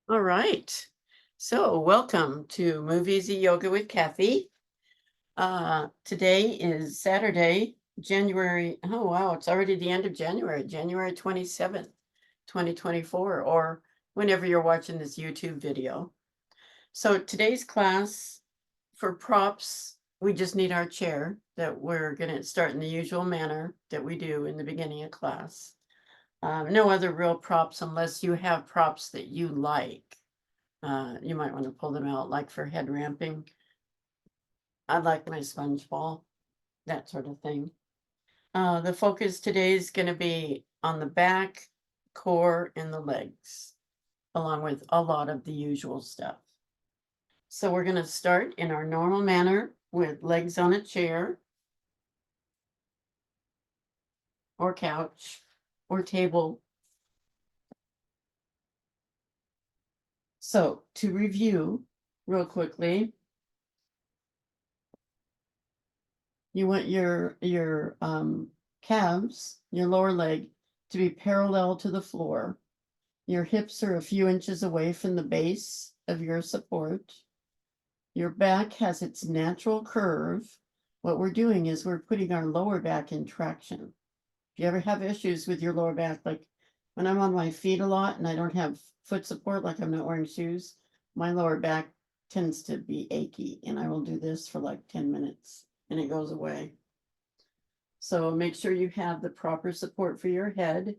All right. So, welcome to Move Easy Yoga with Kathy. Today is Saturday, January. Oh, wow. It's already the end of January, January 27th, 2024, or whenever you're watching this YouTube video. So, today's class for props, we just need our chair that we're going to start in the usual manner that we do in the beginning of class. No other real props unless you have props that you like. You might want to pull them out, like for head ramping. I like my sponge ball, that sort of thing. The focus today is going to be on the back, core, and the legs, along with a lot of the usual stuff. So we're going to start in our normal manner with legs on a chair or couch or table. So to review real quickly, you want your calves, your lower leg, to be parallel to the floor. Your hips are a few inches away from the base of your support. Your back has its natural curve. What we're doing is we're putting our lower back in traction. If you ever have issues with your lower back, like when I'm on my feet a lot and I don't have foot support, like I'm not wearing shoes, my lower back tends to be achy, and I will do this for like 10 minutes and it goes away. So make sure you have the proper support for your head.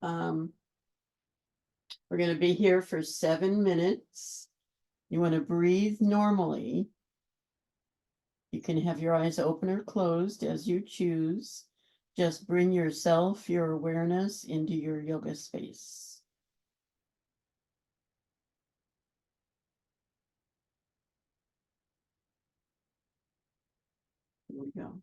We're going to be here for 7 minutes. You want to breathe normally. You can have your eyes open or closed as you choose. Just bring yourself, your awareness into your yoga space. Here we go.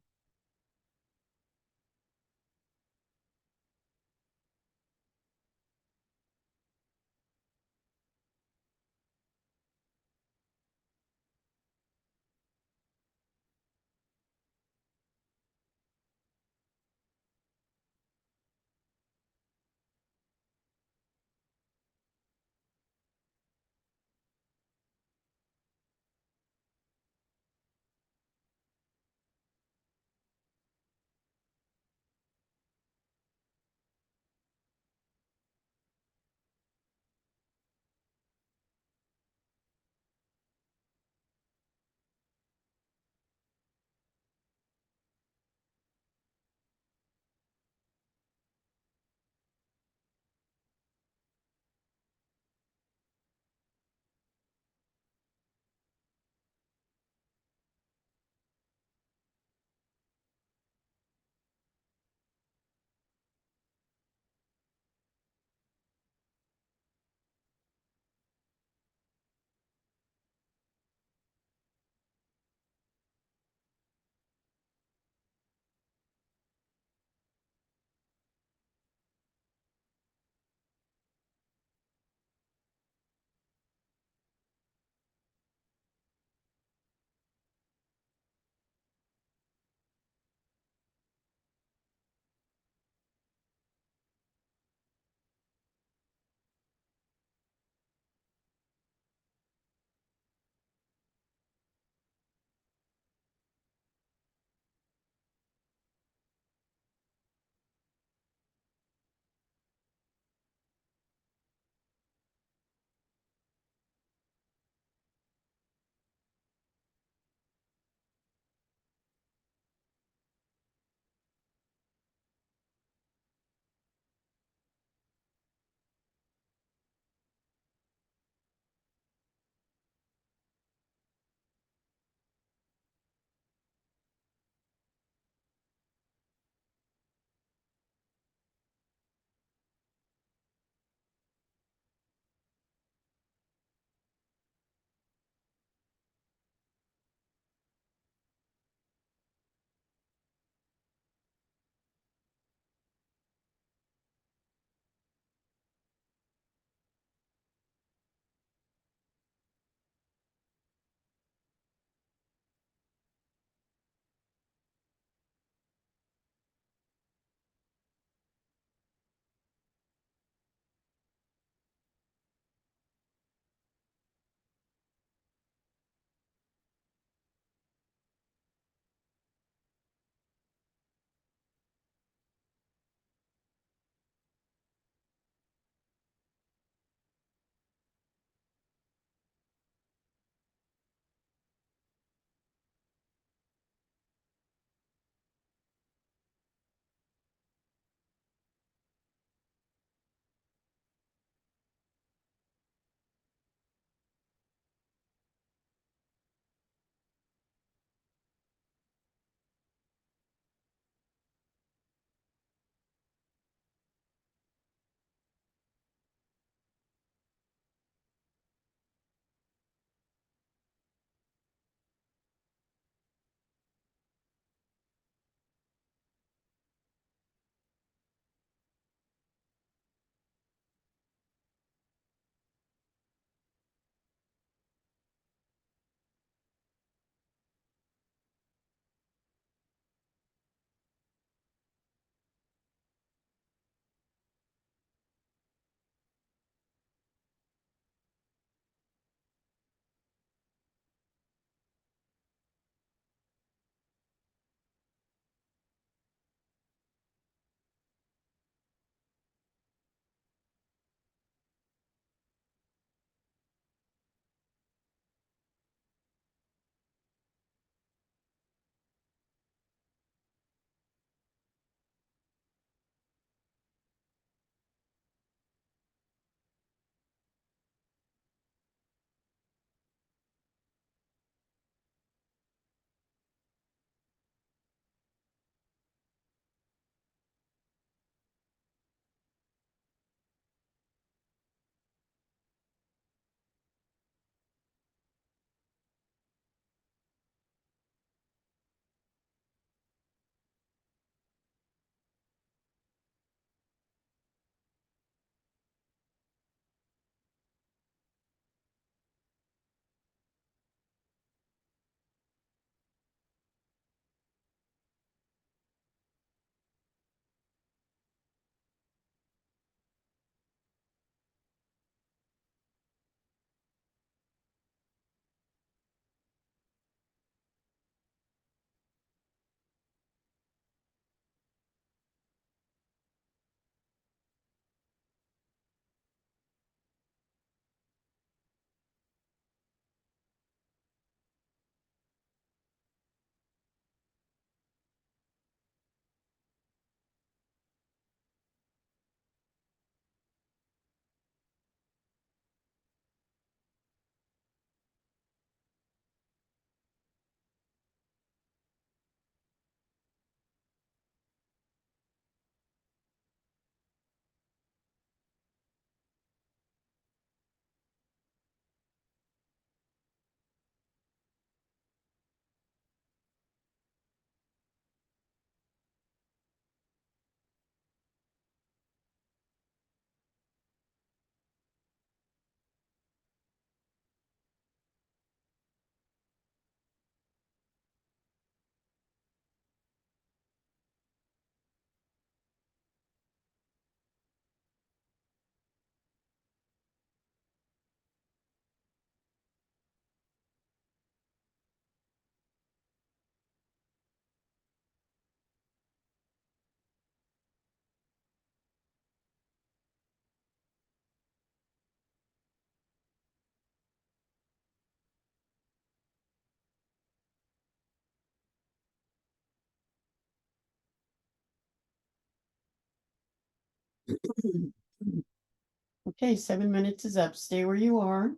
Okay, 7 minutes is up. Stay where you are.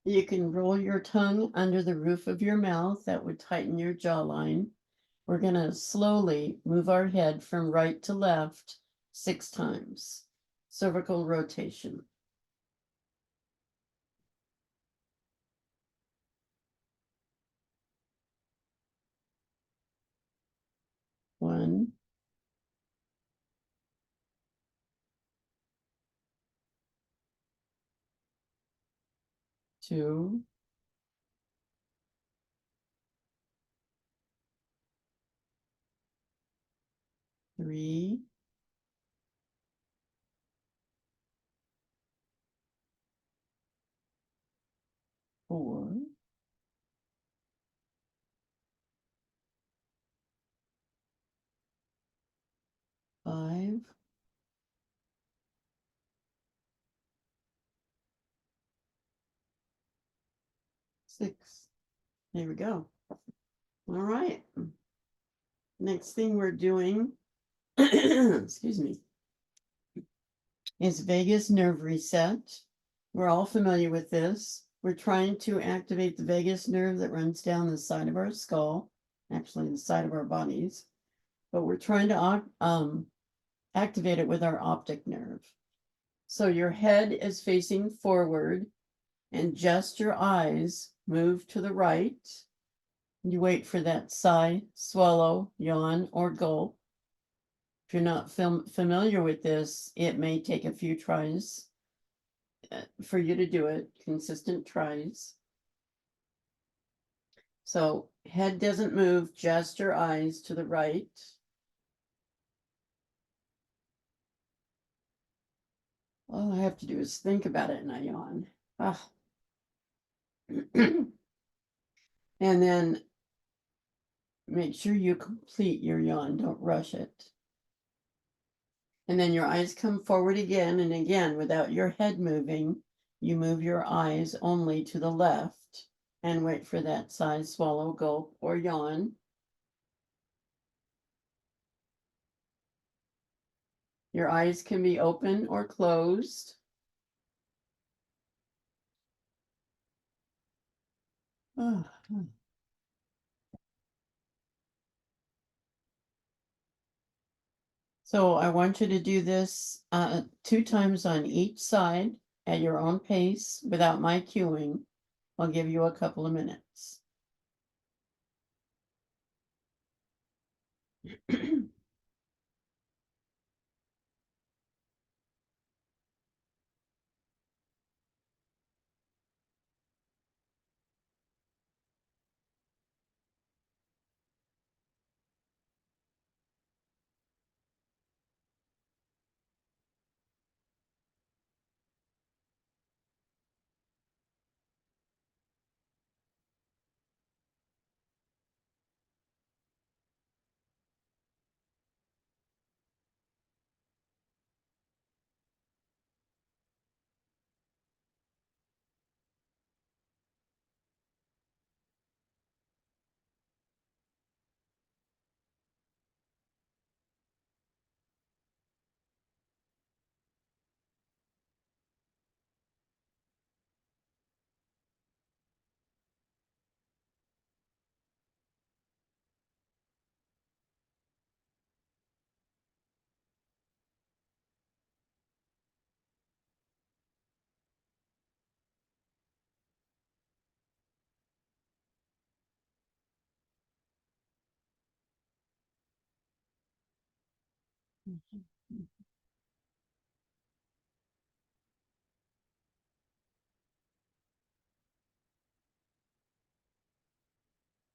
You can roll your tongue under the roof of your mouth. That would tighten your jawline. We're going to slowly move our head from right to left 6 times. Cervical rotation. 1, 2, 3, 4, 5, 6. There we go. All right. Next thing we're doing, excuse me, is vagus nerve reset. We're all familiar with this. We're trying to activate the vagus nerve that runs down the side of our skull, actually the side of our bodies, but we're trying to activate it with our optic nerve. So your head is facing forward and just your eyes move to the right. You wait for that sigh, swallow, yawn, or gulp. If you're not familiar with this, it may take a few tries for you to do it, consistent tries. So head doesn't move, just your eyes to the right. All I have to do is think about it and I yawn. Ah. And then make sure you complete your yawn, don't rush it. And then your eyes come forward again and again without your head moving. You move your eyes only to the left and wait for that sigh, swallow, gulp, or yawn. Your eyes can be open or closed. So I want you to do this 2 times on each side at your own pace without my cueing. I'll give you a couple of minutes.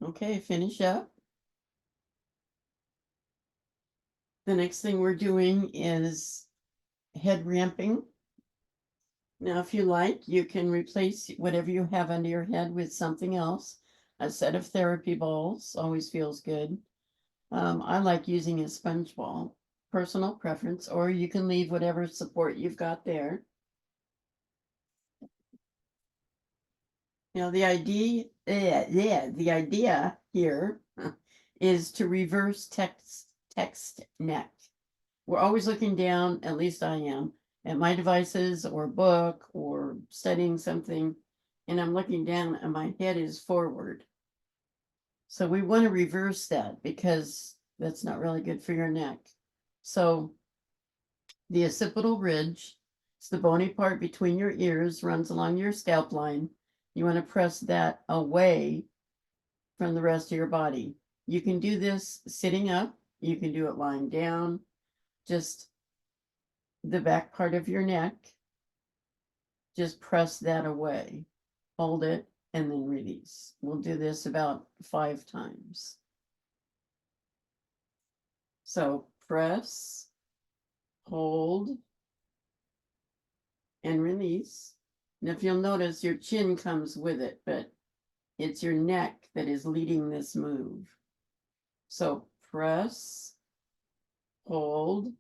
Okay, finish up. The next thing we're doing is head ramping. Now, if you like, you can replace whatever you have under your head with something else. A set of therapy balls always feels good. I like using a sponge ball, personal preference, or you can leave whatever support you've got there. The idea here is to reverse text neck. we're always looking down, at least I am, at my devices or book or studying something, and I'm looking down and my head is forward. So we want to reverse that because that's not really good for your neck. So the occipital ridge, it's the bony part between your ears, runs along your scalp line. You want to press that away from the rest of your body. You can do this sitting up. You can do it lying down. Just the back part of your neck. Just press that away. Hold it and then release. We'll do this about 5 times. So press, hold, and release. And if you'll notice, your chin comes with it, but it's your neck that is leading this move. So press, hold,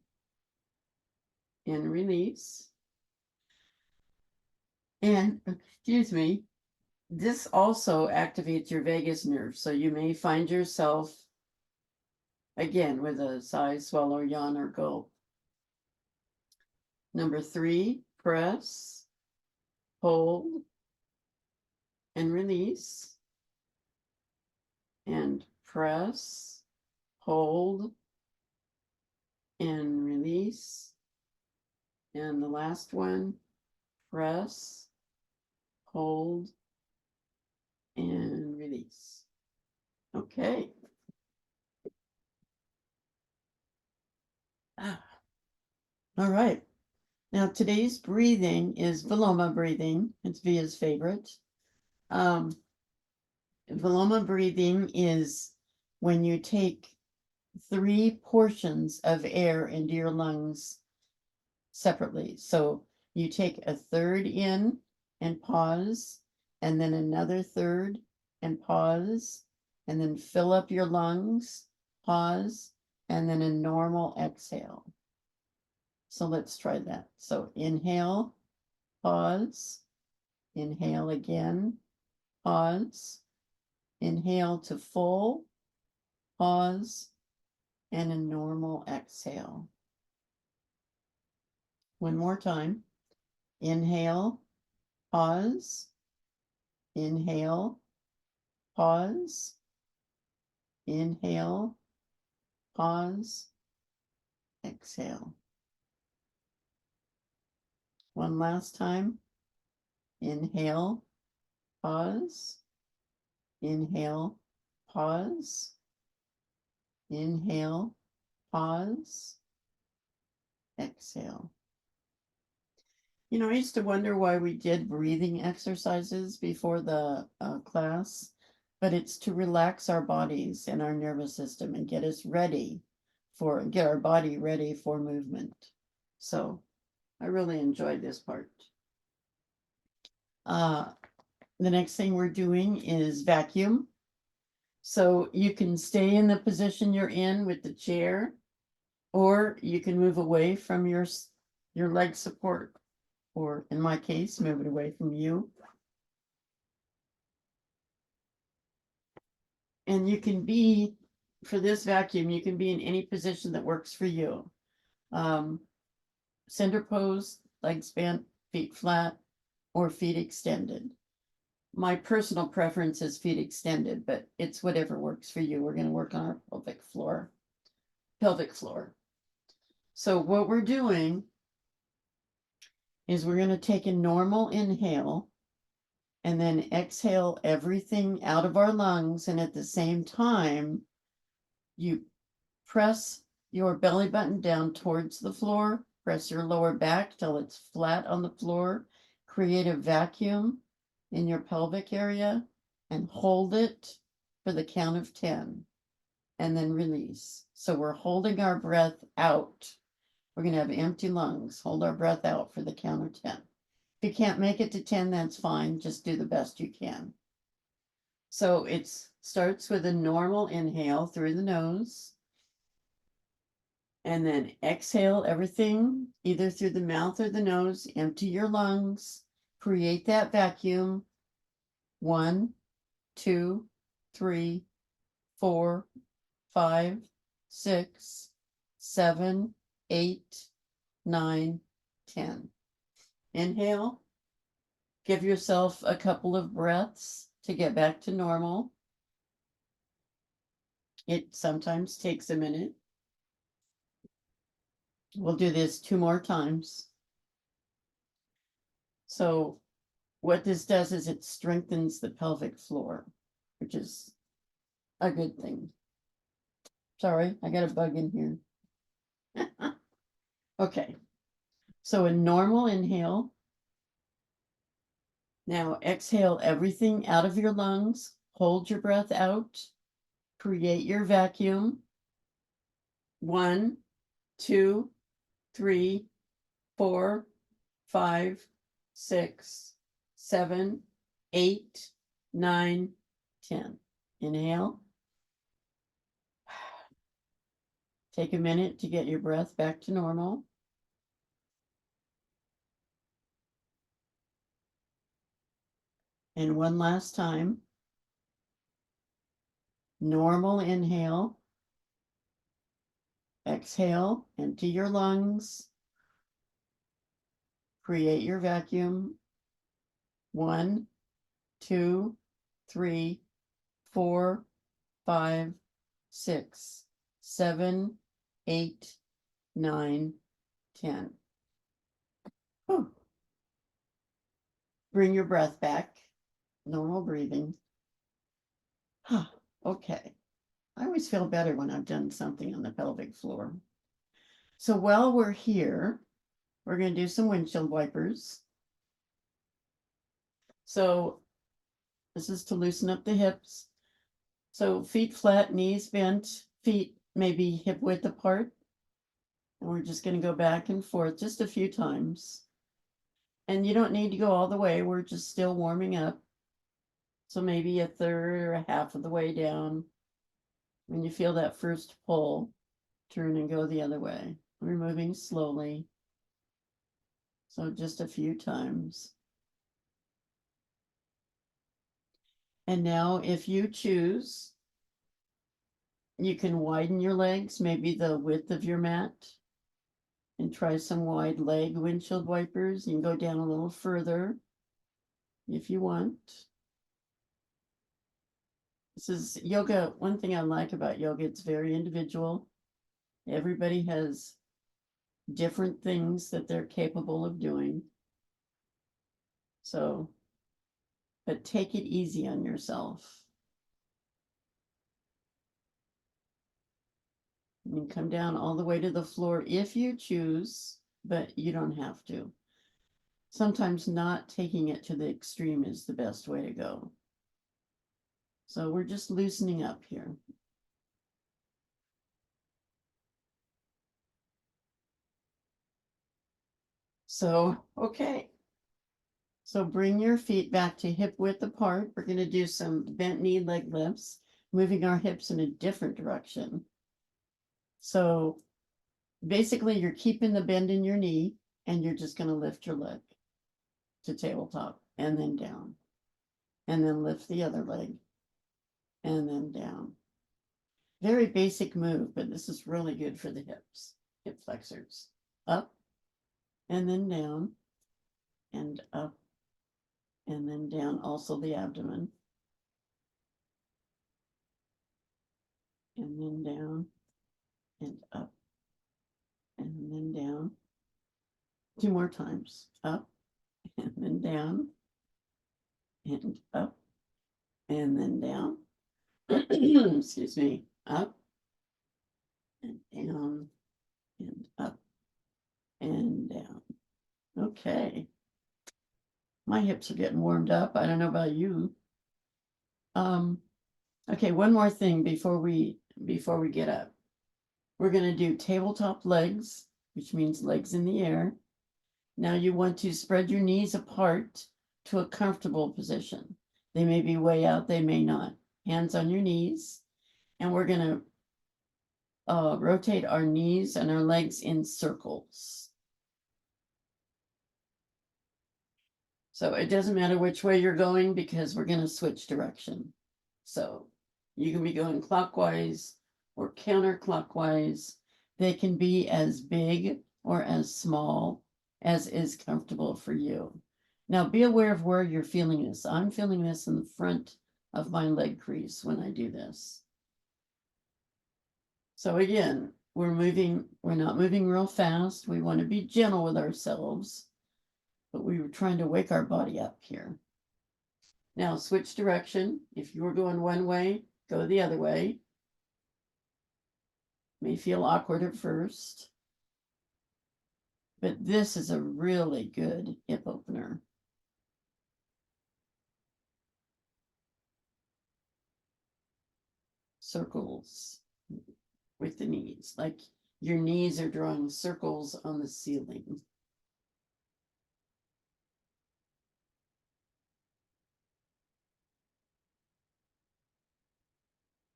and release. And, excuse me, this also activates your vagus nerve. So you may find yourself, again, with a sigh, swallow, yawn, or gulp. Number 3, press, hold, and release. And press, hold, and release. And the last one, press, hold, and release. Okay. All right. Now today's breathing is Viloma breathing. It's Via's favorite. Viloma breathing is when you take 3 portions of air into your lungs separately. So you take a third in and pause, and then another third and pause, and then fill up your lungs, pause, and then a normal exhale. So let's try that. So inhale, pause, inhale again, pause, inhale to full, pause, and a normal exhale. One more time. Inhale, pause, inhale, pause, inhale, pause, exhale. One last time. Inhale, pause, inhale, pause, inhale, pause, exhale. You know, I used to wonder why we did breathing exercises before the class, but it's to relax our bodies and our nervous system and get us ready get our body ready for movement. So I really enjoyed this part. The next thing we're doing is vacuum. So you can stay in the position you're in with the chair, or you can move away from your leg support, or in my case, move it away from you. And you can be, for this vacuum, you can be in any position that works for you. Center pose, legs bent, feet flat, or feet extended. My personal preference is feet extended, but it's whatever works for you. We're going to work on our pelvic floor. So what we're doing is we're going to take a normal inhale and then exhale everything out of our lungs. And at the same time, you press your belly button down towards the floor, press your lower back till it's flat on the floor, create a vacuum in your pelvic area, and hold it for the count of 10, and then release. So we're holding our breath out. We're going to have empty lungs. Hold our breath out for the count of 10. If you can't make it to 10, that's fine. Just do the best you can. So it starts with a normal inhale through the nose. And then exhale everything, either through the mouth or the nose. Empty your lungs. Create that vacuum. 1, 2, 3, 4, 5, 6, 7, 8, 9, 10. Inhale. Give yourself a couple of breaths to get back to normal. It sometimes takes a minute. We'll do this 2 more times. So what this does is it strengthens the pelvic floor, which is a good thing. Sorry, I got a bug in here. Okay, so a normal inhale. Now exhale everything out of your lungs. Hold your breath out. Create your vacuum. 1, 2, 3, 4, 5, 6, 7, 8, 9, 10. Inhale. Take a minute to get your breath back to normal. And one last time. Normal inhale. Exhale, empty your lungs. Create your vacuum. 1, 2, 3, 4, 5, 6, 7, 8, 9, 10. Whew. Bring your breath back. Normal breathing. Okay. I always feel better when I've done something on the pelvic floor. So while we're here, we're going to do some windshield wipers. So this is to loosen up the hips. So feet flat, knees bent, feet maybe hip width apart. And we're just going to go back and forth just a few times. And you don't need to go all the way. We're just still warming up. So maybe a third or a half of the way down. When you feel that first pull, turn and go the other way. We're moving slowly. So just a few times. And now if you choose, you can widen your legs, maybe the width of your mat, and try some wide leg windshield wipers. You can go down a little further if you want. This is yoga. One thing I like about yoga, it's very individual. Everybody has different things that they're capable of doing. So, but take it easy on yourself. And come down all the way to the floor if you choose, but you don't have to. Sometimes not taking it to the extreme is the best way to go. So we're just loosening up here. So, okay. So bring your feet back to hip width apart. We're going to do some bent knee leg lifts, moving our hips in a different direction. So basically you're keeping the bend in your knee and you're just going to lift your leg to tabletop and then down. And then lift the other leg and then down. Very basic move, but this is really good for the hips, hip flexors. Up and then down and up and then down, also the abdomen. And then down and up and then down. 2 more times. Up and then down and up and then down. Excuse me. Up and down and up and down. Okay. My hips are getting warmed up. I don't know about you. Okay, one more thing before we get up. We're going to do tabletop legs, which means legs in the air. Now you want to spread your knees apart to a comfortable position. They may be way out, they may not. Hands on your knees. And we're going to rotate our knees and our legs in circles. So it doesn't matter which way you're going because we're going to switch direction. So you can be going clockwise or counterclockwise. They can be as big or as small as is comfortable for you. Now be aware of where you're feeling this. I'm feeling this in the front of my leg crease when I do this. So again, we're not moving real fast. We want to be gentle with ourselves, but we were trying to wake our body up here. Now switch direction. If you were going one way, go the other way. May feel awkward at first, but this is a really good hip opener. Circles with the knees, like your knees are drawing circles on the ceiling.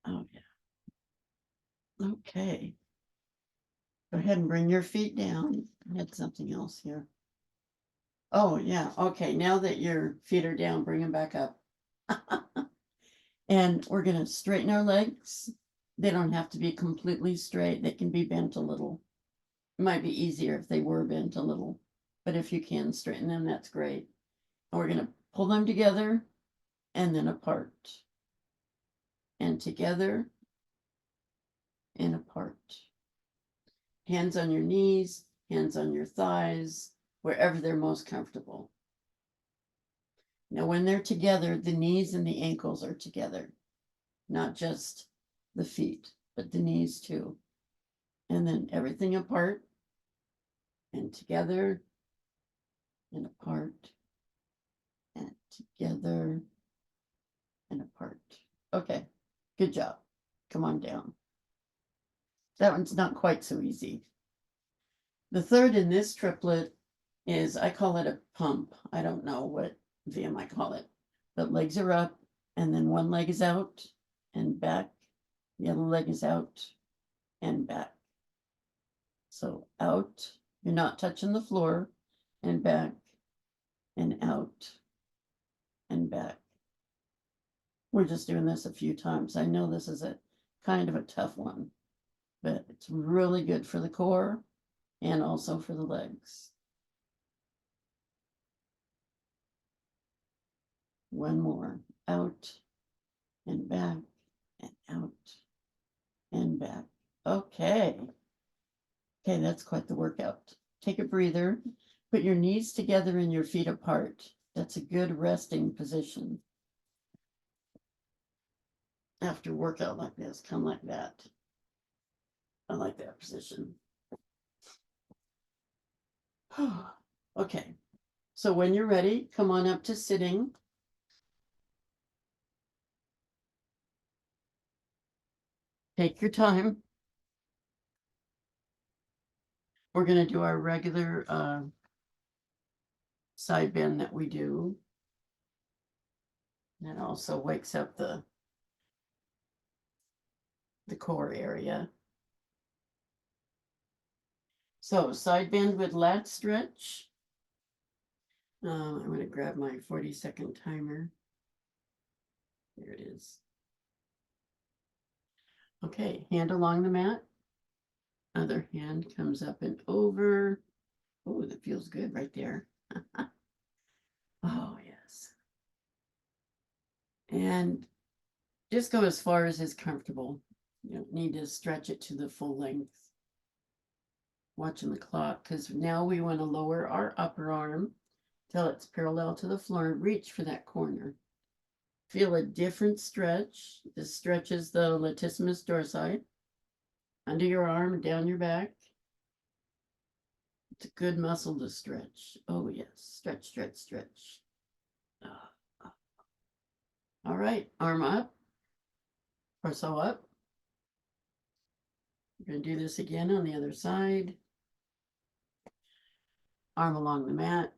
Oh, yeah. Okay. Go ahead and bring your feet down. I had something else here. Oh, yeah. Okay. Now that your feet are down, bring them back up. And we're going to straighten our legs. They don't have to be completely straight, they can be bent a little. It might be easier if they were bent a little, but if you can straighten them, that's great. And we're going to pull them together and then apart. And together and apart. Hands on your knees, hands on your thighs, wherever they're most comfortable. Now, when they're together, the knees and the ankles are together, not just the feet, but the knees too. And then everything apart and together and apart and together and apart. Okay, good job. Come on down. That one's not quite so easy. The third in this triplet is, I call it a pump. I don't know what VM I call it, but legs are up and then one leg is out and back. The other leg is out and back. So out, you're not touching the floor, and back and out and back. We're just doing this a few times. I know this is a kind of a tough one, but it's really good for the core and also for the legs. One more, out and back and out and back. Okay. Okay, that's quite the workout. Take a breather. Put your knees together and your feet apart. That's a good resting position. After workout like this, come like that. I like that position. Okay, so when you're ready, come on up to sitting. Take your time. We're going to do our regular side bend that we do. That also wakes up the core area. So side bend with lat stretch. I'm going to grab my 40-second timer. There it is. Okay, hand along the mat. Other hand comes up and over. Oh, that feels good right there. Oh, yes. And just go as far as is comfortable. You don't need to stretch it to the full length. Watching the clock, because now we want to lower our upper arm till it's parallel to the floor and reach for that corner. Feel a different stretch. This stretches the latissimus dorsi under your arm and down your back. It's a good muscle to stretch. Oh, yes. Stretch, stretch, stretch. All right. Arm up. Torso up. We're going to do this again on the other side. Arm along the mat.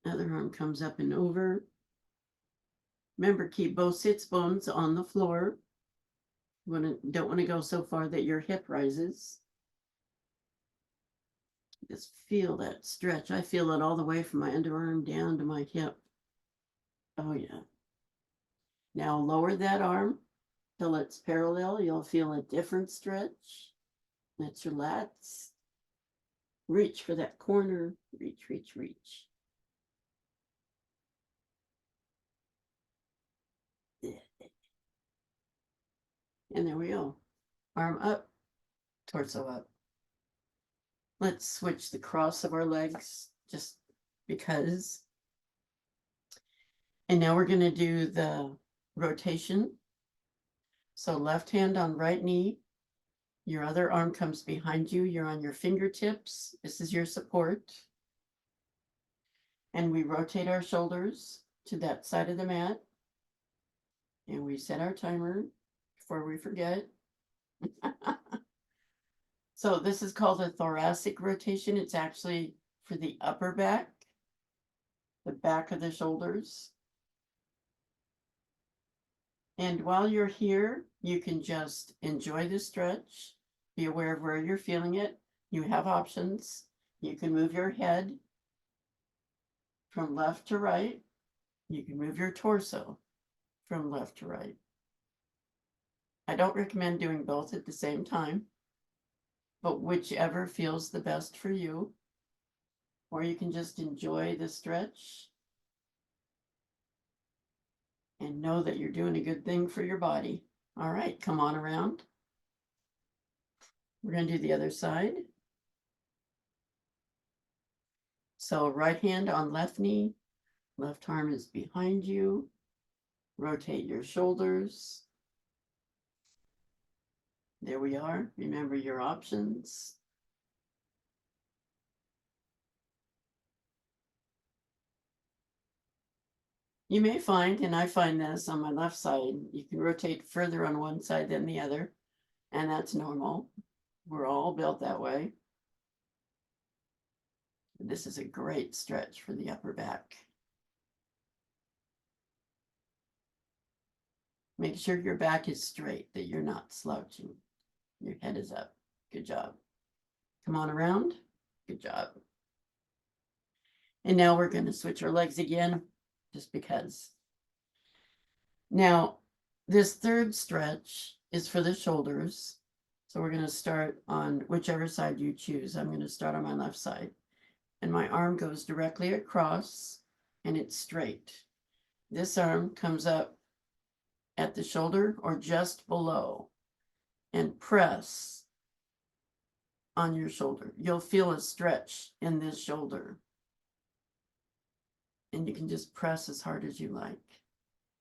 Other arm comes up and over. Remember, keep both sits bones on the floor. Don't want to go so far that your hip rises. Just feel that stretch. I feel it all the way from my underarm down to my hip. Oh, yeah. Now lower that arm till it's parallel. You'll feel a different stretch. That's your lats. Reach for that corner. Reach, reach, reach. And there we go. Arm up, torso up. Let's switch the cross of our legs just because. And now we're going to do the rotation. So left hand on right knee. Your other arm comes behind you. You're on your fingertips. This is your support. And we rotate our shoulders to that side of the mat. And we set our timer before we forget. So this is called a thoracic rotation. It's actually for the upper back, the back of the shoulders. And while you're here, you can just enjoy the stretch. Be aware of where you're feeling it. You have options. You can move your head from left to right. You can move your torso from left to right. I don't recommend doing both at the same time, but whichever feels the best for you. Or you can just enjoy the stretch and know that you're doing a good thing for your body. All right, come on around. We're going to do the other side. So right hand on left knee, left arm is behind you. Rotate your shoulders. There we are. Remember your options. You may find, and I find this on my left side, you can rotate further on one side than the other, and that's normal. We're all built that way. This is a great stretch for the upper back. Make sure your back is straight, that you're not slouching. Your head is up. Good job. Come on around. Good job. And now we're going to switch our legs again, just because. Now, this third stretch is for the shoulders. So we're going to start on whichever side you choose. I'm going to start on my left side. And my arm goes directly across, and it's straight. This arm comes up at the shoulder or just below, and press on your shoulder. You'll feel a stretch in this shoulder. And you can just press as hard as you like.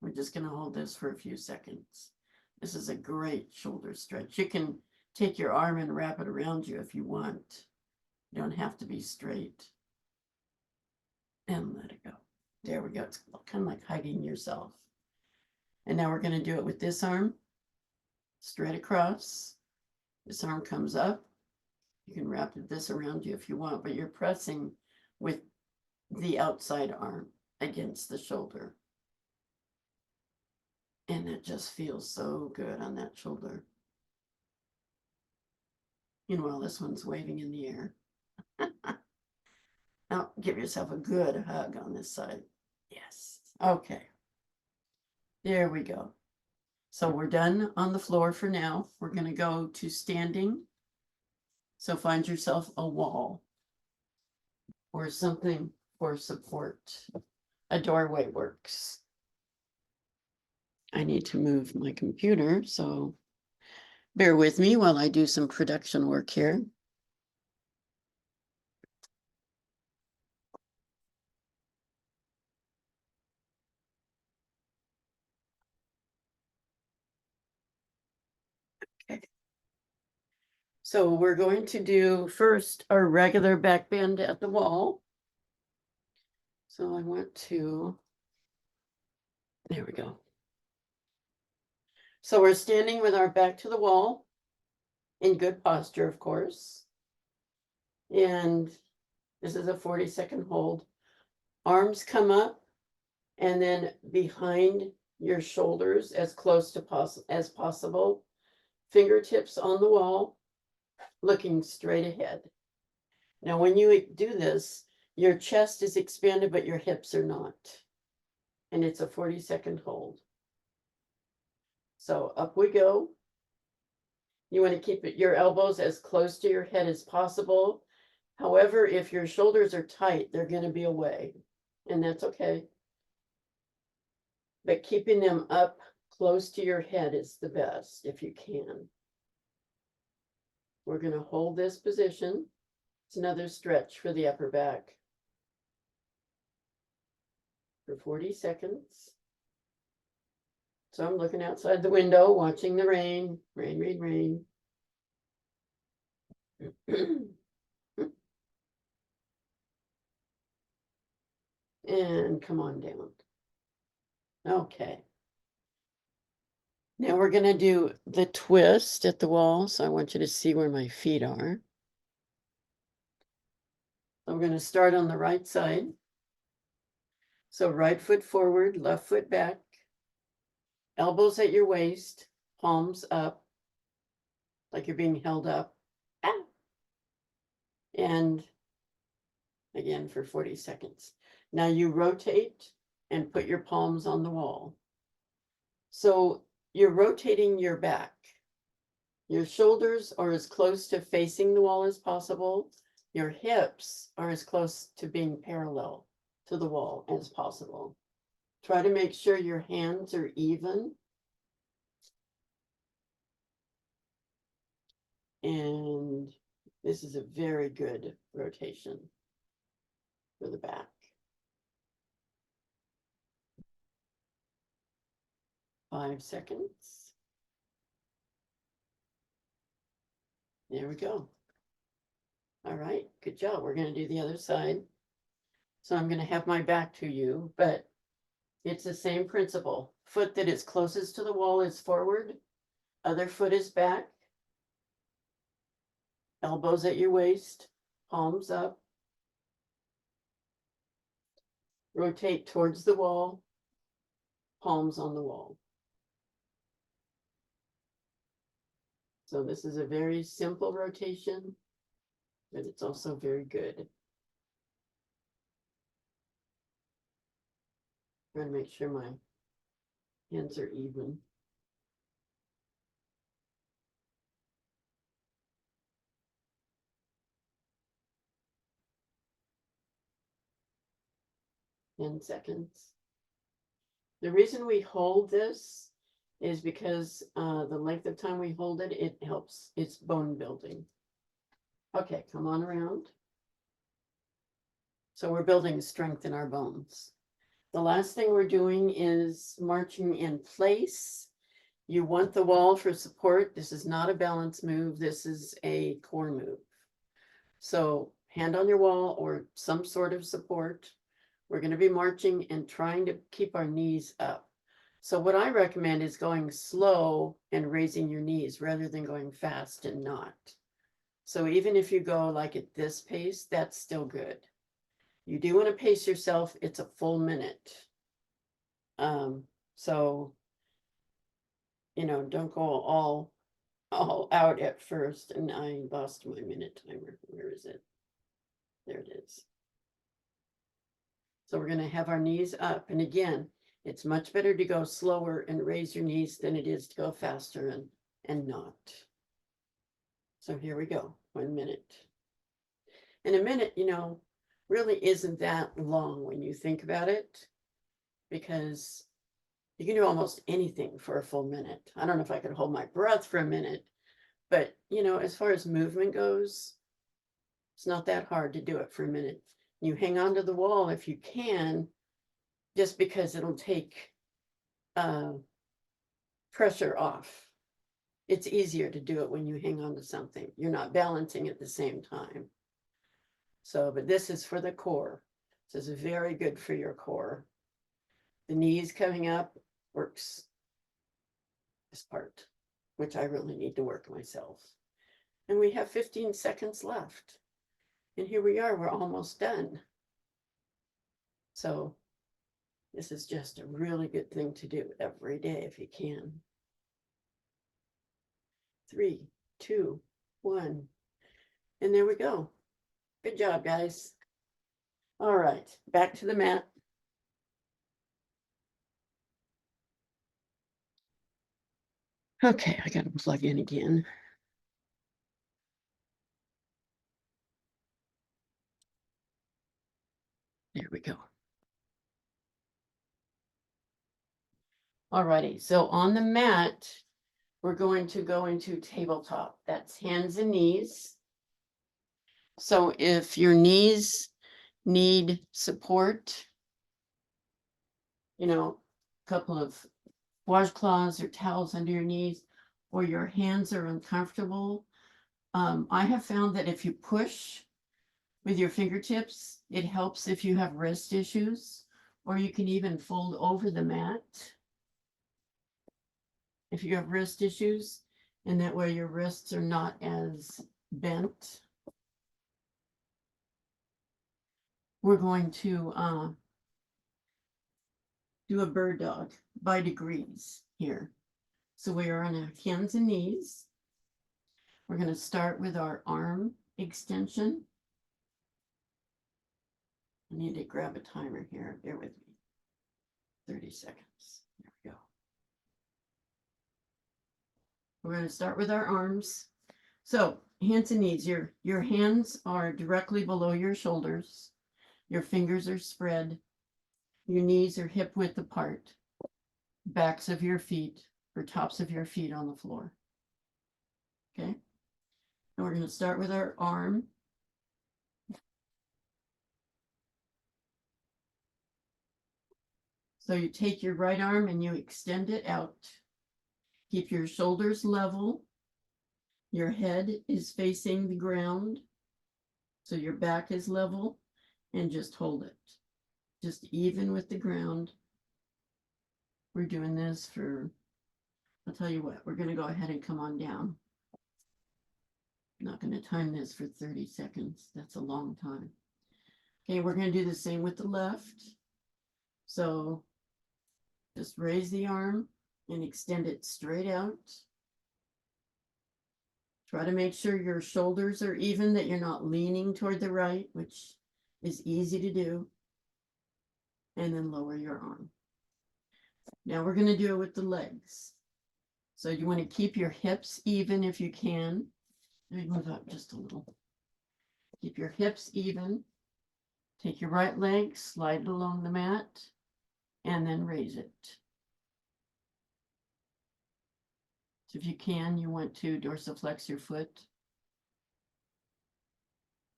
We're just going to hold this for a few seconds. This is a great shoulder stretch. You can take your arm and wrap it around you if you want. You don't have to be straight. And let it go. There we go. It's kind of like hugging yourself. And now we're going to do it with this arm. Straight across. This arm comes up. You can wrap this around you if you want, but you're pressing with the outside arm against the shoulder. And it just feels so good on that shoulder. Meanwhile, this one's waving in the air. Now, give yourself a good hug on this side. Yes. Okay. There we go. So we're done on the floor for now. We're going to go to standing. So find yourself a wall or something for support. A doorway works. I need to move my computer, so bear with me while I do some production work here. Okay. So we're going to do first our regular back bend at the wall. So I want to, there we go. So we're standing with our back to the wall in good posture, of course. And this is a 40-second hold. Arms come up and then behind your shoulders as close to as possible. Fingertips on the wall, looking straight ahead. Now, when you do this, your chest is expanded, but your hips are not. And it's a 40-second hold. So up we go. You want to keep your elbows as close to your head as possible. However, if your shoulders are tight, they're going to be away, and that's okay. But keeping them up close to your head is the best if you can. We're going to hold this position. It's another stretch for the upper back for 40 seconds. So I'm looking outside the window, watching the rain, rain, rain, rain. And come on down. Okay. Now we're going to do the twist at the wall. So I want you to see where my feet are. So we're going to start on the right side. So right foot forward, left foot back, elbows at your waist, palms up, like you're being held up. Ah. And again for 40 seconds. Now you rotate and put your palms on the wall. So you're rotating your back. Your shoulders are as close to facing the wall as possible. Your hips are as close to being parallel to the wall as possible. Try to make sure your hands are even. And this is a very good rotation for the back. Five seconds. There we go. All right, good job. We're going to do the other side. So I'm going to have my back to you, but it's the same principle. Foot that is closest to the wall is forward. Other foot is back. Elbows at your waist, palms up. Rotate towards the wall, palms on the wall. So this is a very simple rotation, but it's also very good. Trying to make sure my hands are even. Ten seconds. The reason we hold this is because the length of time we hold it, it helps. It's bone building. Okay, come on around. So we're building strength in our bones. The last thing we're doing is marching in place. You want the wall for support. This is not a balance move. This is a core move. So hand on your wall or some sort of support. We're going to be marching and trying to keep our knees up. So what I recommend is going slow and raising your knees rather than going fast and not. So even if you go like at this pace, that's still good. You do want to pace yourself. It's a full minute. So, you know, don't go all out at first. And I lost my minute timer. Where is it? There it is. So we're going to have our knees up. And again, it's much better to go slower and raise your knees than it is to go faster and not. So here we go, 1 minute. And a minute, you know, really isn't that long when you think about it, because you can do almost anything for a full minute. I don't know if I could hold my breath for a minute, but, you know, as far as movement goes, it's not that hard to do it for a minute. You hang on to the wall if you can, just because it'll take pressure off. It's easier to do it when you hang on to something. You're not balancing at the same time. So, but this is for the core. This is very good for your core. The knees coming up works this part, which I really need to work myself. And we have 15 seconds left. And here we are, we're almost done. So this is just a really good thing to do every day if you can. 3, 2, 1. And there we go. Good job, guys. All right, back to the mat. Okay, I got to plug in again. There we go. Alrighty, so on the mat, we're going to go into tabletop. That's hands and knees. So if your knees need support, a couple of washcloths or towels under your knees, or your hands are uncomfortable, I have found that if you push with your fingertips, it helps if you have wrist issues, or you can even fold over the mat if you have wrist issues, and that way your wrists are not as bent. We're going to do a bird dog by degrees here. So we are on our hands and knees. We're going to start with our arm extension. I need to grab a timer here. Bear with me. 30 seconds. There we go. We're going to start with our arms. So hands and knees. Your hands are directly below your shoulders. Your fingers are spread. Your knees are hip width apart. Backs of your feet or tops of your feet on the floor. Okay. And we're going to start with our arm. So you take your right arm and you extend it out. Keep your shoulders level. Your head is facing the ground. So your back is level, and just hold it. Just even with the ground. We're doing this for, I'll tell you what, we're going to go ahead and come on down. I'm not going to time this for 30 seconds. That's a long time. Okay, we're going to do the same with the left. So just raise the arm and extend it straight out. Try to make sure your shoulders are even, that you're not leaning toward the right, which is easy to do. And then lower your arm. Now we're going to do it with the legs. So you want to keep your hips even if you can. Let me move up just a little. Keep your hips even. Take your right leg, slide it along the mat, and then raise it. So if you can, you want to dorsiflex your foot.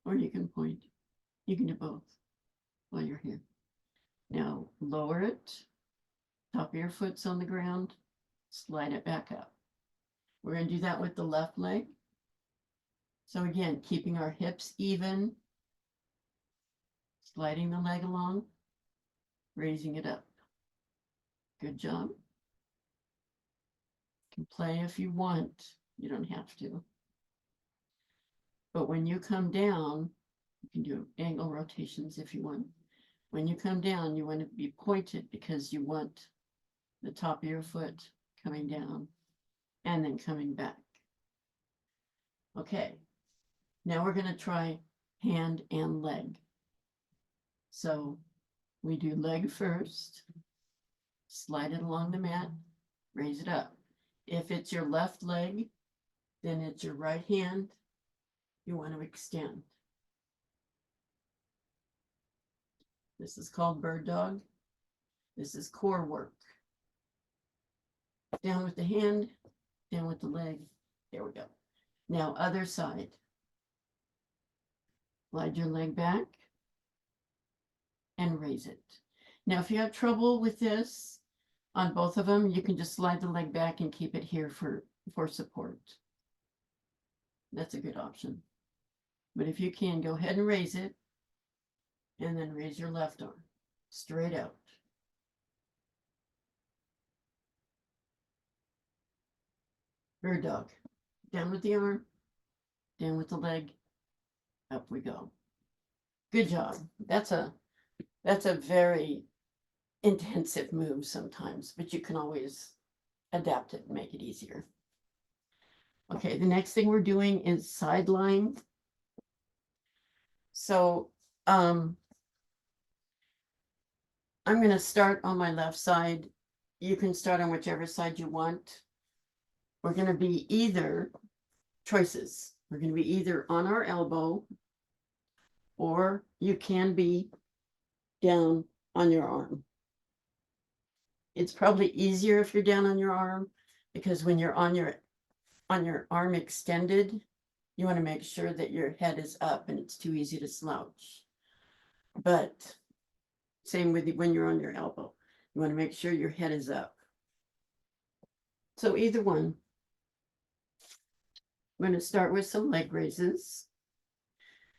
Or you can point. You can do both while you're here. Now lower it. Top of your foot's on the ground. Slide it back up. We're going to do that with the left leg. So again, keeping our hips even. Sliding the leg along. Raising it up. Good job. You can play if you want. You don't have to. But when you come down, you can do angle rotations if you want. When you come down, you want to be pointed because you want the top of your foot coming down and then coming back. Okay, now we're going to try hand and leg. So we do leg first, slide it along the mat, raise it up. If it's your left leg, then it's your right hand. You want to extend. This is called bird dog. This is core work. Down with the hand, down with the leg. There we go. Now other side. Slide your leg back and raise it. Now if you have trouble with this on both of them, you can just slide the leg back and keep it here for support. That's a good option. But if you can, go ahead and raise it, and then raise your left arm straight out. Bird dog. Down with the arm, down with the leg, up we go. Good job. That's a very intensive move sometimes, but you can always adapt it and make it easier. Okay, the next thing we're doing is sideline. So I'm going to start on my left side. You can start on whichever side you want. We're going to be either choices. We're going to be either on our elbow, or you can be down on your arm. It's probably easier if you're down on your arm, because when you're on your arm extended, you want to make sure that your head is up and it's too easy to slouch. But same with when you're on your elbow. You want to make sure your head is up. So either one. I'm going to start with some leg raises.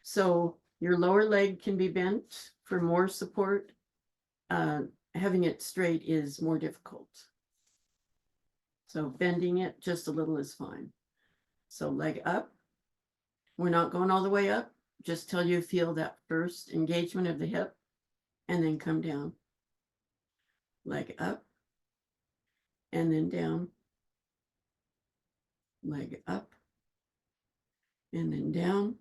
So your lower leg can be bent for more support. Having it straight is more difficult. So bending it just a little is fine. So leg up. We're not going all the way up, just till you feel that first engagement of the hip, and then come down. Leg up, and then down. Leg up, and then down.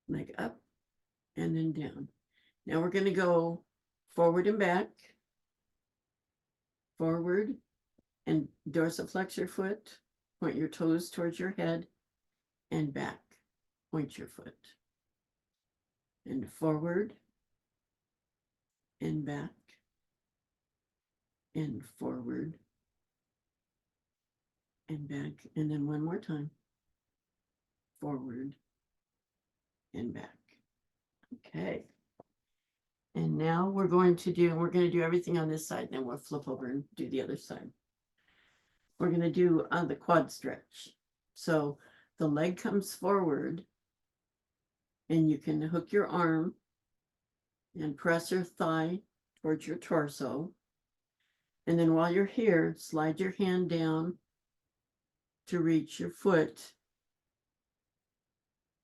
Leg up, and then down. Now we're going to go forward and back. Forward and dorsiflex your foot. Point your toes towards your head, and back. Point your foot. And forward, and back, and forward, and back. And then one more time. Forward, and back. Okay. And now we're going to do everything on this side, then we'll flip over and do the other side. We're going to do the quad stretch. So the leg comes forward, and you can hook your arm and press your thigh towards your torso. And then while you're here, slide your hand down to reach your foot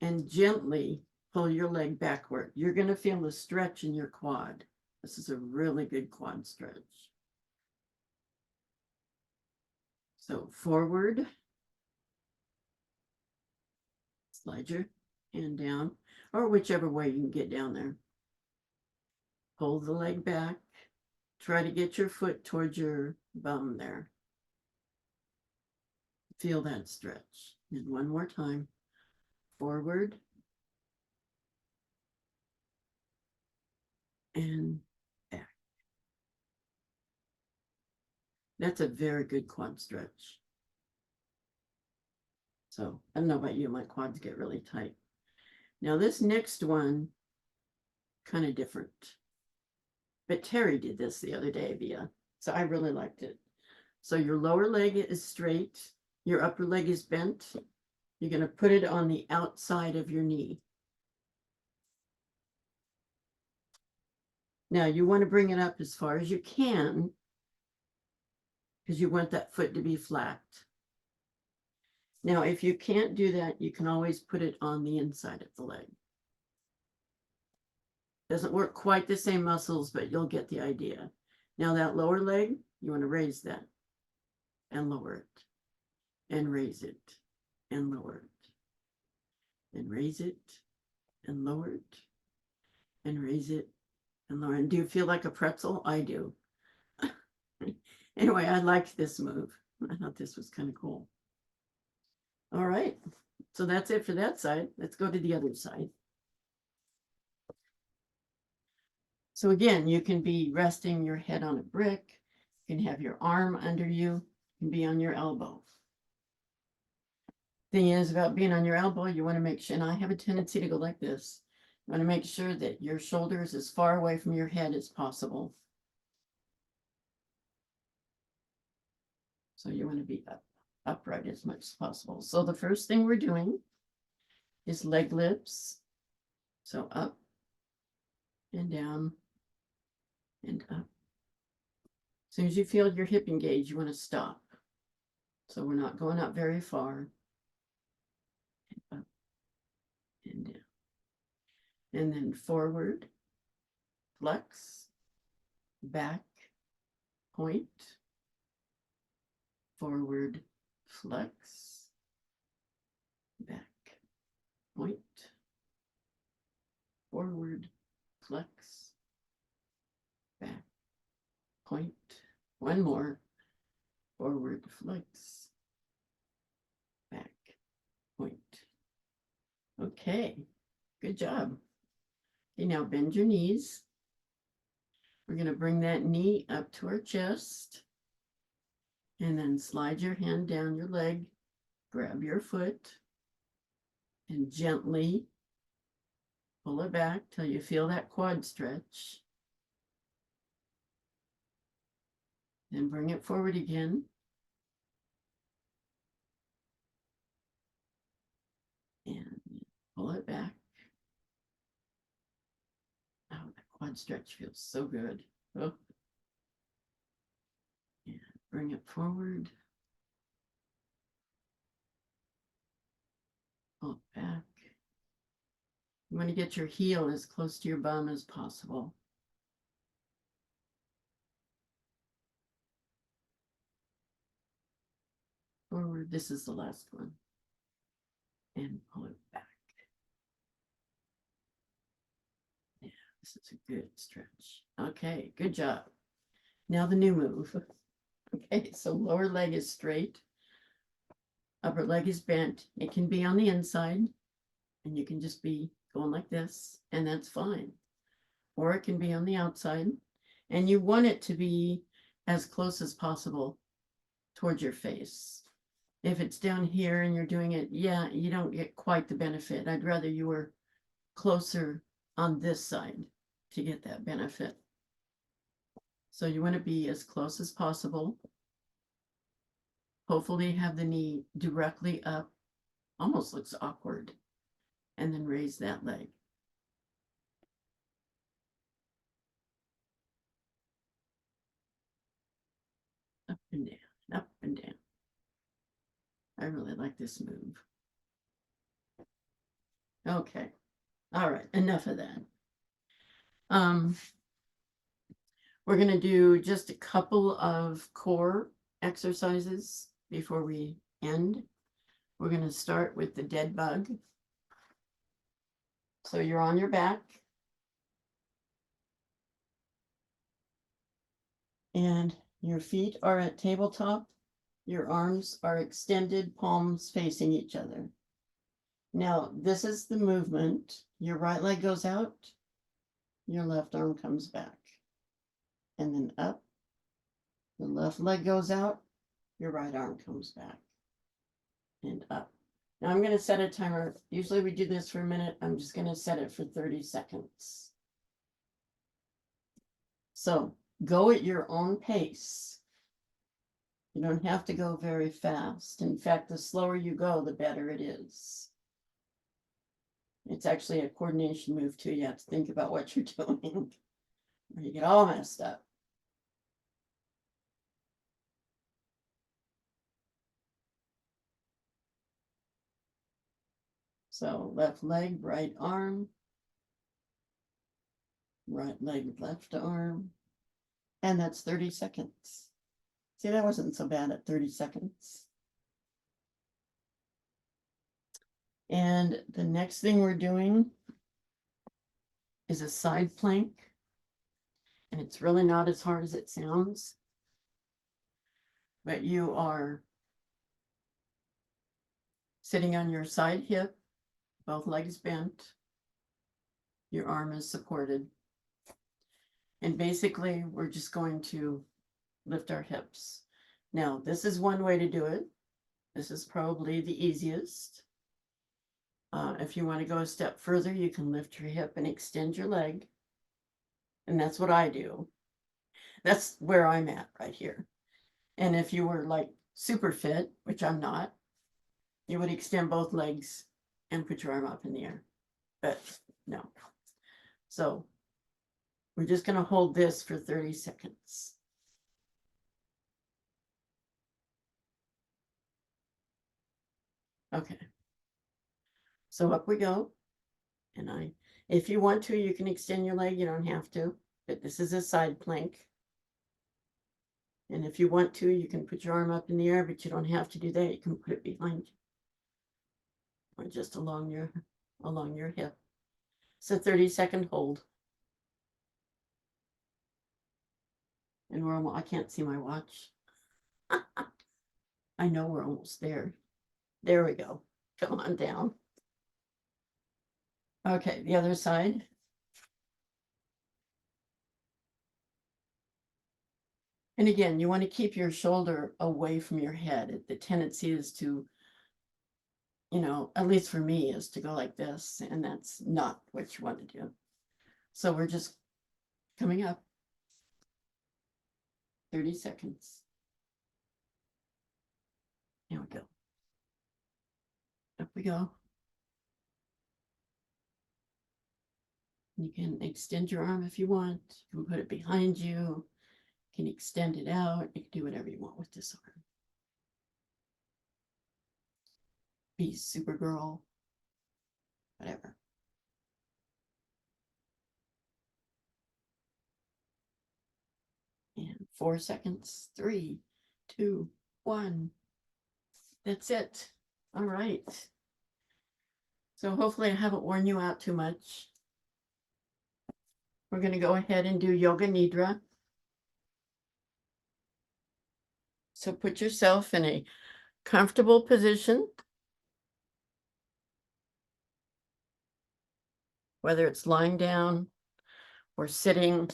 and gently pull your leg backward. You're going to feel a stretch in your quad. This is a really good quad stretch. So forward, slide your hand down, or whichever way you can get down there. Pull the leg back. Try to get your foot towards your bum there. Feel that stretch. And one more time. Forward. And back. That's a very good quad stretch. So I don't know about you, my quads get really tight. Now this next one, kind of different. But Terry did this the other day via, so I really liked it. So your lower leg is straight, your upper leg is bent. You're going to put it on the outside of your knee. Now you want to bring it up as far as you can, because you want that foot to be flat. Now, if you can't do that, you can always put it on the inside of the leg. Doesn't work quite the same muscles, but you'll get the idea. Now that lower leg, you want to raise that and lower it and raise it and lower it and raise it and lower it and raise it and lower it. Do you feel like a pretzel? I do. Anyway, I liked this move. I thought this was kind of cool. All right, so that's it for that side. Let's go to the other side. So again, you can be resting your head on a brick. You can have your arm under you. You can be on your elbow. Thing is about being on your elbow, you want to make sure, and I have a tendency to go like this. You want to make sure that your shoulder is as far away from your head as possible. So you want to be upright as much as possible. So the first thing we're doing is leg lifts. So up and down and up. As soon as you feel your hip engage, you want to stop. So we're not going up very far. And up and down. And then forward, flex, back, point, forward, flex, back, point, forward, flex, back, point. One more, forward, flex, back, point. Okay, good job. Okay, now bend your knees. We're going to bring that knee up to our chest and then slide your hand down your leg, grab your foot, and gently pull it back till you feel that quad stretch. Then bring it forward again. And pull it back. Oh, that quad stretch feels so good. Oh. And bring it forward. Pull it back. You want to get your heel as close to your bum as possible. Forward. This is the last one. And pull it back. Yeah, this is a good stretch. Okay, good job. Now the new move. Okay, so lower leg is straight. Upper leg is bent. It can be on the inside, and you can just be going like this, and that's fine. Or it can be on the outside, and you want it to be as close as possible towards your face. If it's down here and you're doing it, yeah, you don't get quite the benefit. I'd rather you were closer on this side to get that benefit. So you want to be as close as possible. Hopefully have the knee directly up. Almost looks awkward. And then raise that leg. Up and down, up and down. I really like this move. Okay. All right, enough of that. We're going to do just a couple of core exercises before we end. We're going to start with the dead bug. So you're on your back. And your feet are at tabletop. Your arms are extended, palms facing each other. Now, this is the movement. Your right leg goes out. Your left arm comes back. And then up. The left leg goes out. Your right arm comes back. And up. Now I'm going to set a timer. Usually we do this for a minute. I'm just going to set it for 30 seconds. So go at your own pace. You don't have to go very fast. In fact, the slower you go, the better it is. It's actually a coordination move too. You have to think about what you're doing or you get all messed up. So left leg, right arm, right leg, left arm, and that's 30 seconds. See, that wasn't so bad at 30 seconds. And the next thing we're doing is a side plank. And it's really not as hard as it sounds. But you are sitting on your side hip, both legs bent. Your arm is supported. And basically, we're just going to lift our hips. Now, this is one way to do it. This is probably the easiest. If you want to go a step further, you can lift your hip and extend your leg. And that's what I do. That's where I'm at right here. And if you were like super fit, which I'm not, you would extend both legs and put your arm up in the air. But no. So we're just going to hold this for 30 seconds. Okay. So up we go. And if you want to, you can extend your leg. You don't have to, but this is a side plank. And if you want to, you can put your arm up in the air, but you don't have to do that. You can put it behind you or just along your hip. It's a 30-second hold. And we're almost, I can't see my watch. I know we're almost there. There we go. Come on down. Okay, the other side. And again, you want to keep your shoulder away from your head. The tendency is to, at least for me, is to go like this, and that's not what you want to do. So we're just coming up. 30 seconds. Here we go. Up we go. You can extend your arm if you want. You can put it behind you. You can extend it out. You can do whatever you want with this arm. Be Supergirl. Whatever. And 4 seconds. 3, 2, 1. That's it. All right. So hopefully I haven't worn you out too much. We're going to go ahead and do Yoga Nidra. So put yourself in a comfortable position, whether it's lying down or sitting.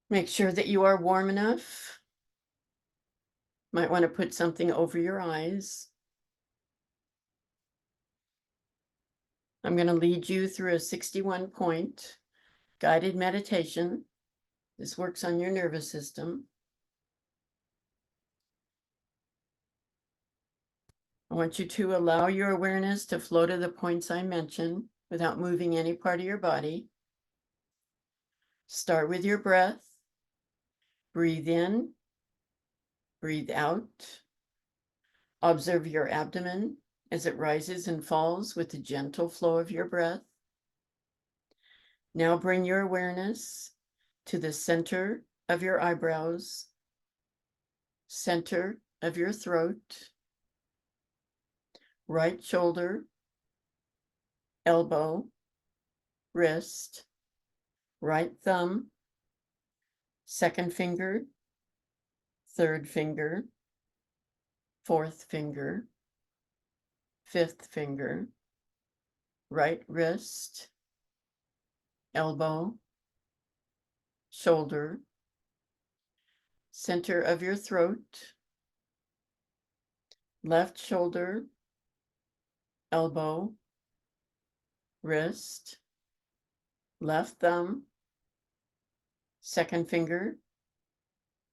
Make sure that you are warm enough. Might want to put something over your eyes. I'm going to lead you through a 61-point guided meditation. This works on your nervous system. I want you to allow your awareness to flow to the points I mentioned without moving any part of your body. Start with your breath. Breathe in, breathe out. Observe your abdomen as it rises and falls with the gentle flow of your breath. Now bring your awareness to the center of your eyebrows, center of your throat, right shoulder, elbow, wrist, right thumb, second finger, third finger, fourth finger, fifth finger, right wrist, elbow, shoulder, center of your throat, left shoulder, elbow, wrist, left thumb, second finger,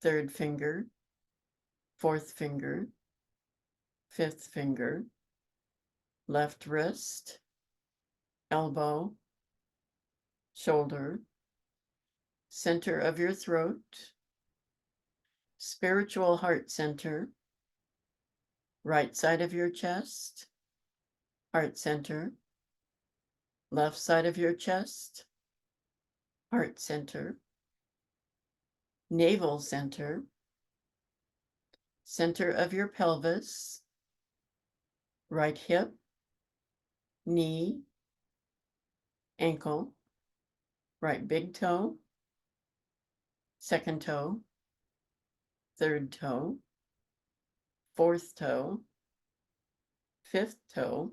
third finger, fourth finger, fifth finger, left wrist, elbow, shoulder, center of your throat, spiritual heart center, right side of your chest, heart center, left side of your chest, heart center, navel center, center of your pelvis, right hip, knee, ankle, right big toe, second toe, third toe, fourth toe, fifth toe,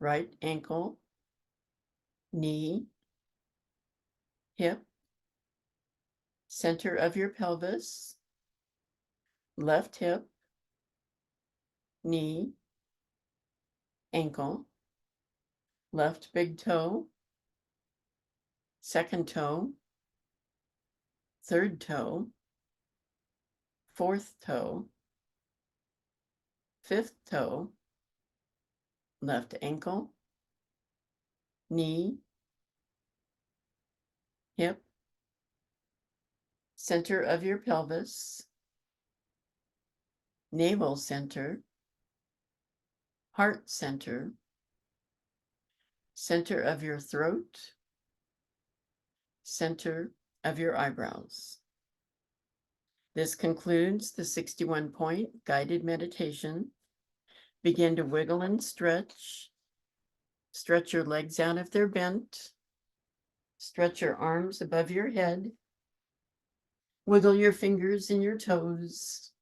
right ankle, knee, hip, center of your pelvis, left hip, knee, ankle, left big toe, second toe, third toe, fourth toe, fifth toe, left ankle, knee, hip, center of your pelvis, navel center, heart center, center of your throat, center of your eyebrows. This concludes the 61-point guided meditation. Begin to wiggle and stretch. Stretch your legs out if they're bent. Stretch your arms above your head. Wiggle your fingers and your toes.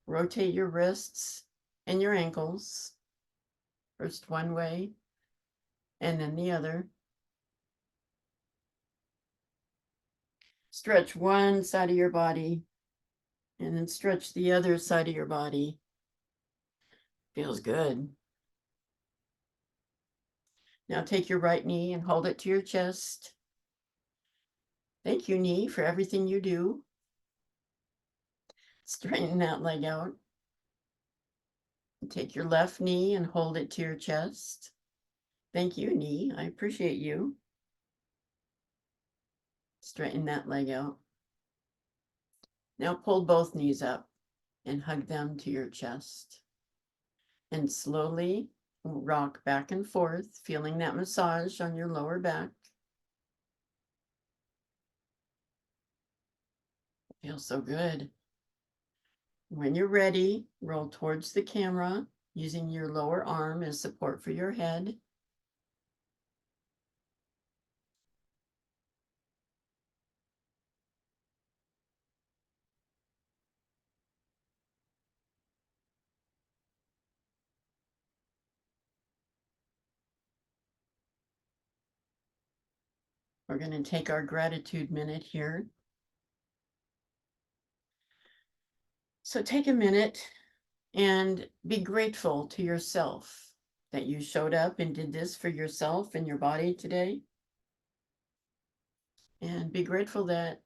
Rotate your wrists and your ankles. First one way and then the other. Stretch one side of your body and then stretch the other side of your body. Feels good. Now take your right knee and hold it to your chest. Thank you, knee, for everything you do. Straighten that leg out. Take your left knee and hold it to your chest. Thank you, knee. I appreciate you. Straighten that leg out. Now pull both knees up and hug them to your chest. And slowly rock back and forth, feeling that massage on your lower back. Feels so good. When you're ready, roll towards the camera, using your lower arm as support for your head. We're going to take our gratitude minute here. So take a minute and be grateful to yourself that you showed up and did this for yourself and your body today. And be grateful that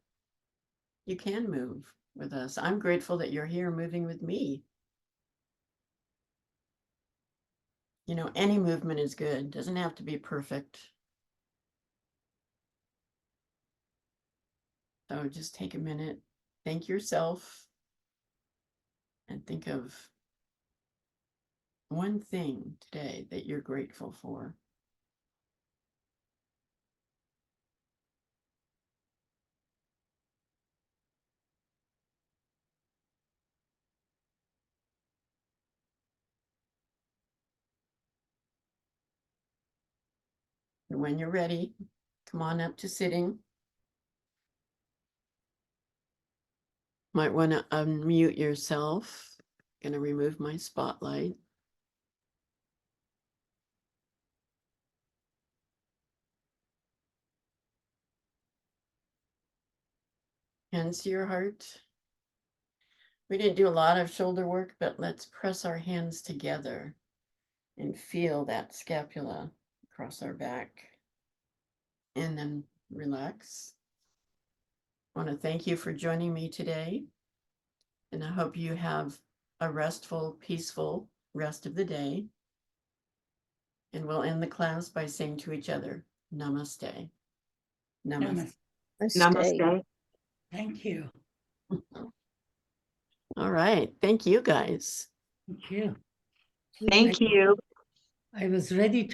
you can move with us. I'm grateful that you're here moving with me. You know, any movement is good. Doesn't have to be perfect. So just take a minute, thank yourself, and think of one thing today that you're grateful for. And when you're ready, come on up to sitting. Might want to unmute yourself. Going to remove my spotlight. Hands to your heart. We didn't do a lot of shoulder work, but let's press our hands together and feel that scapula across our back. And then relax. I want to thank you for joining me today. And I hope you have a restful, peaceful rest of the day. And we'll end the class by saying to each other, Namaste. Namaste. Namaste. Thank you. All right. Thank you, guys. Thank you. Thank you. I was ready to